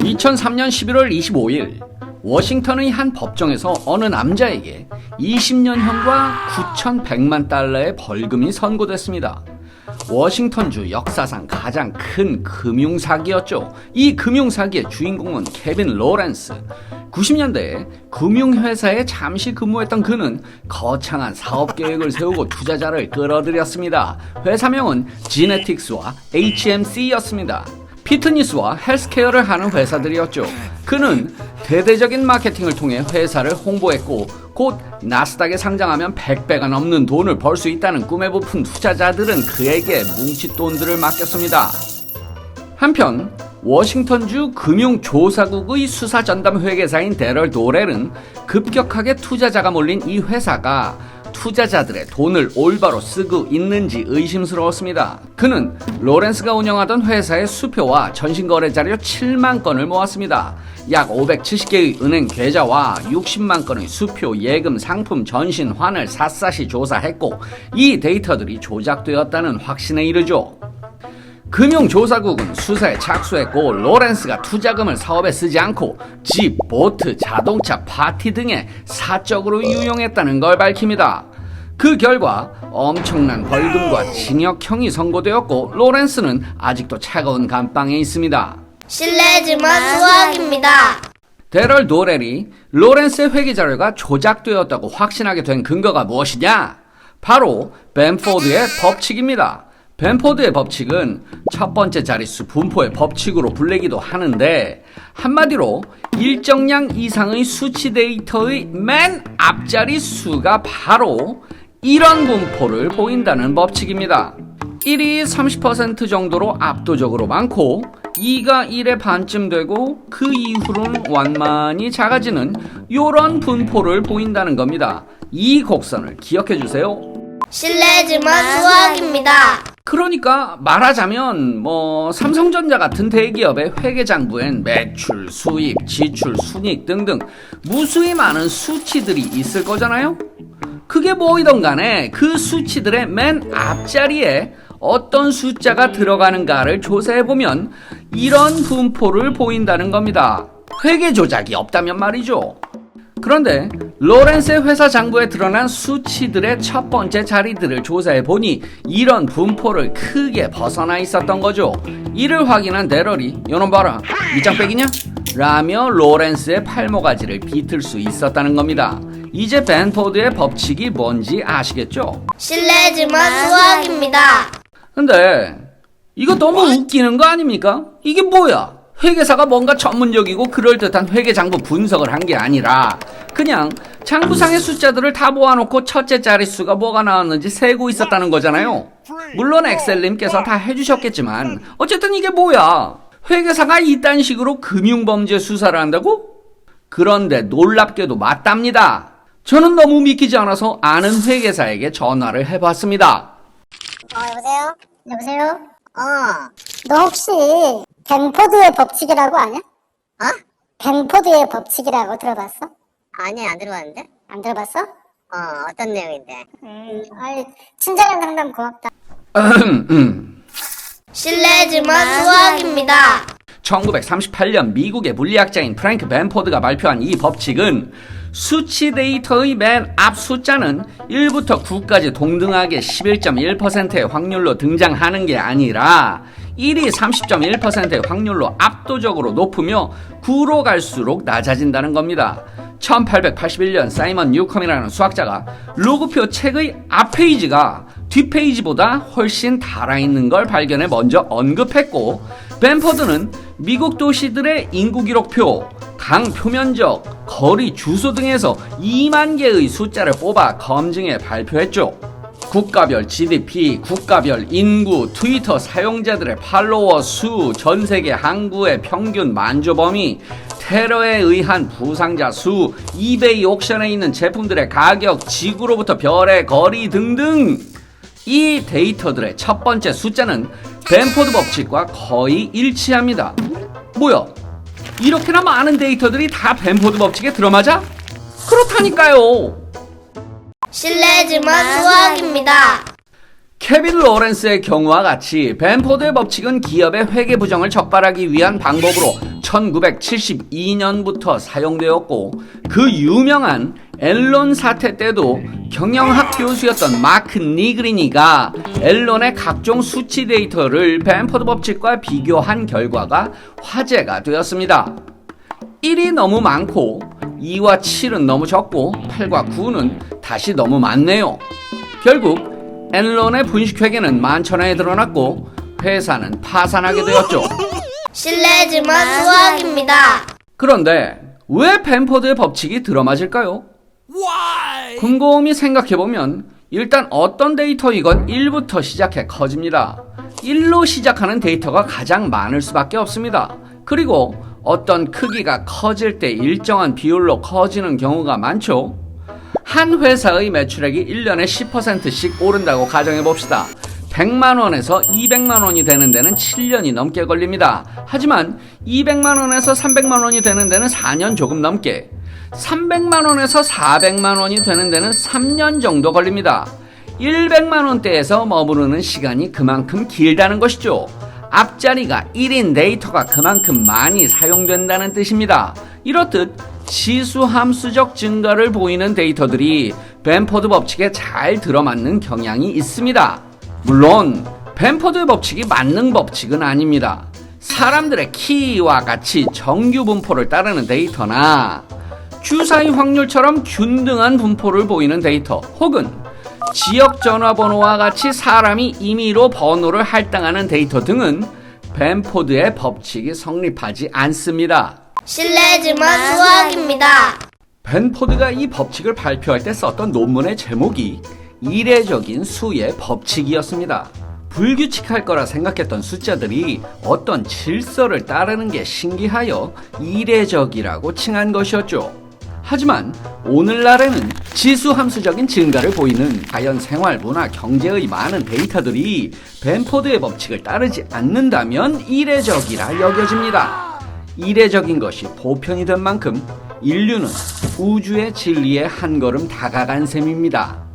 2003년 11월 25일 워싱턴의 한 법정에서 어느 남자에게 20년형과 9,100만 달러의 벌금이 선고됐습니다. 워싱턴주 역사상 가장 큰 금융사기였죠. 이 금융사기의 주인공은 케빈 로렌스. 90년대에 금융회사에 잠시 근무했던 그는 거창한 사업계획을 세우고 투자자를 끌어들였습니다. 회사명은 지네틱스와 HMC였습니다. 피트니스와 헬스케어를 하는 회사들이었죠. 그는 대대적인 마케팅을 통해 회사를 홍보했고 곧 나스닥에 상장하면 100배가 넘는 돈을 벌 수 있다는 꿈에 부푼 투자자들은 그에게 뭉칫돈들을 맡겼습니다. 한편 워싱턴주 금융조사국의 수사전담 회계사인 데럴 도렐은 급격하게 투자자가 몰린 이 회사가 투자자들의 돈을 올바로 쓰고 있는지 의심스러웠습니다. 그는 로렌스가 운영하던 회사의 수표와 전신거래 자료 7만 건을 모았습니다. 약 570개의 은행 계좌와 60만 건의 수표, 예금, 상품, 전신, 환을 샅샅이 조사했고 이 데이터들이 조작되었다는 확신에 이르죠. 금융조사국은 수사에 착수했고 로렌스가 투자금을 사업에 쓰지 않고 집, 보트, 자동차, 파티 등에 사적으로 유용했다는 걸 밝힙니다. 그 결과 엄청난 벌금과 징역형이 선고되었고 로렌스는 아직도 차가운 감방에 있습니다. 실례지만 수학입니다. 데럴 도렐이 로렌스의 회계 자료가 조작되었다고 확신하게 된 근거가 무엇이냐? 바로 벤포드의 법칙입니다. 벤포드의 법칙은 첫 번째 자릿수 분포의 법칙으로 불리기도 하는데 한마디로 일정량 이상의 수치 데이터의 맨 앞자리 수가 바로 이런 분포를 보인다는 법칙입니다. 1이 30% 정도로 압도적으로 많고 2가 1의 반쯤 되고 그 이후로는 완만히 작아지는 이런 분포를 보인다는 겁니다. 이 곡선을 기억해 주세요. 실례지만 수학입니다. 그러니까 말하자면 삼성전자 같은 대기업의 회계장부엔 매출, 수입, 지출, 순이익 등등 무수히 많은 수치들이 있을 거잖아요. 그게 뭐이든 간에 그 수치들의 맨 앞자리에 어떤 숫자가 들어가는가를 조사해보면 이런 분포를 보인다는 겁니다. 회계 조작이 없다면 말이죠. 그런데 로렌스의 회사 장부에 드러난 수치들의 첫 번째 자리들을 조사해보니 이런 분포를 크게 벗어나 있었던 거죠. 이를 확인한 데럴이 "요놈 봐라, 밑장빼기냐?" 라며 로렌스의 팔모가지를 비틀 수 있었다는 겁니다. 이제 벤포드의 법칙이 뭔지 아시겠죠? 실례지만 수학입니다. 근데 이거 너무 웃기는 거 아닙니까? 이게 뭐야? 회계사가 뭔가 전문적이고 그럴듯한 회계장부 분석을 한 게 아니라 그냥 장부상의 숫자들을 다 모아놓고 첫째 자릿수가 뭐가 나왔는지 세고 있었다는 거잖아요. 물론 엑셀님께서 다 해주셨겠지만 어쨌든 이게 뭐야? 회계사가 이딴 식으로 금융범죄 수사를 한다고? 그런데 놀랍게도 맞답니다. 저는 너무 믿기지 않아서 아는 회계사에게 전화를 해봤습니다. 여보세요? 여보세요? 너 혹시 벤포드의 법칙이라고 아냐? 벤포드의 법칙이라고 들어봤어? 아니, 안 들어봤는데? 안 들어봤어? 어떤 내용인데? 친절한 상담 고맙다. 실례지만 수학입니다. 1938년 미국의 물리학자인 프랭크 벤포드가 발표한 이 법칙은 수치 데이터의 맨 앞 숫자는 1부터 9까지 동등하게 11.1%의 확률로 등장하는 게 아니라 1이 30.1%의 확률로 압도적으로 높으며 9로 갈수록 낮아진다는 겁니다. 1881년 사이먼 뉴컴이라는 수학자가 로그표 책의 앞페이지가 뒷페이지보다 훨씬 달아있는 걸 발견해 먼저 언급했고 벤포드는 미국 도시들의 인구기록표, 강 표면적, 거리, 주소 등에서 2만 개의 숫자를 뽑아 검증해 발표했죠. 국가별 GDP, 국가별 인구, 트위터 사용자들의 팔로워 수, 전세계 항구의 평균 만조 범위, 테러에 의한 부상자 수, 이베이 옥션에 있는 제품들의 가격, 지구로부터 별의 거리 등등. 이 데이터들의 첫 번째 숫자는 벤포드 법칙과 거의 일치합니다. 뭐야? 이렇게나 많은 데이터들이 다 벤포드 법칙에 들어맞아? 그렇다니까요. 실례지만 수학입니다. 케빈 로렌스의 경우와 같이 벤포드의 법칙은 기업의 회계 부정을 적발하기 위한 방법으로 1972년부터 사용되었고 그 유명한 앨런 사태 때도 경영학 교수였던 마크 니그리니가 앨런의 각종 수치 데이터를 벤포드 법칙과 비교한 결과가 화제가 되었습니다. 1이 너무 많고 2와 7은 너무 적고 8과 9는 다시 너무 많네요. 결국 앨런의 분식회계는 만천하에 드러났고 회사는 파산하게 되었죠. 실례지만 수학입니다. 그런데 왜 벤포드의 법칙이 들어맞을까요? 곰곰이 생각해보면 일단 어떤 데이터이건 1부터 시작해 커집니다. 1로 시작하는 데이터가 가장 많을 수밖에 없습니다. 그리고 어떤 크기가 커질 때 일정한 비율로 커지는 경우가 많죠. 한 회사의 매출액이 1년에 10%씩 오른다고 가정해봅시다. 100만원에서 200만원이 되는 데는 7년이 넘게 걸립니다. 하지만 200만원에서 300만원이 되는 데는 4년 조금 넘게, 300만원에서 400만원이 되는 데는 3년 정도 걸립니다. 100만원대에서 머무르는 시간이 그만큼 길다는 것이죠. 앞자리가 1인 데이터가 그만큼 많이 사용된다는 뜻입니다. 이렇듯 지수함수적 증가를 보이는 데이터들이 벤포드 법칙에 잘 들어맞는 경향이 있습니다. 물론 벤포드의 법칙이 만능 법칙은 아닙니다. 사람들의 키와 같이 정규 분포를 따르는 데이터나 주사위 확률처럼 균등한 분포를 보이는 데이터, 혹은 지역 전화번호와 같이 사람이 임의로 번호를 할당하는 데이터 등은 벤포드의 법칙이 성립하지 않습니다. 실례지만 수학입니다. 벤포드가 이 법칙을 발표할 때 썼던 논문의 제목이 이례적인 수의 법칙이었습니다. 불규칙할 거라 생각했던 숫자들이 어떤 질서를 따르는 게 신기하여 이례적이라고 칭한 것이었죠. 하지만 오늘날에는 지수함수적인 증가를 보이는 자연, 생활, 문화, 경제의 많은 데이터들이 벤포드의 법칙을 따르지 않는다면 이례적이라 여겨집니다. 이례적인 것이 보편이 된 만큼 인류는 우주의 진리에 한 걸음 다가간 셈입니다.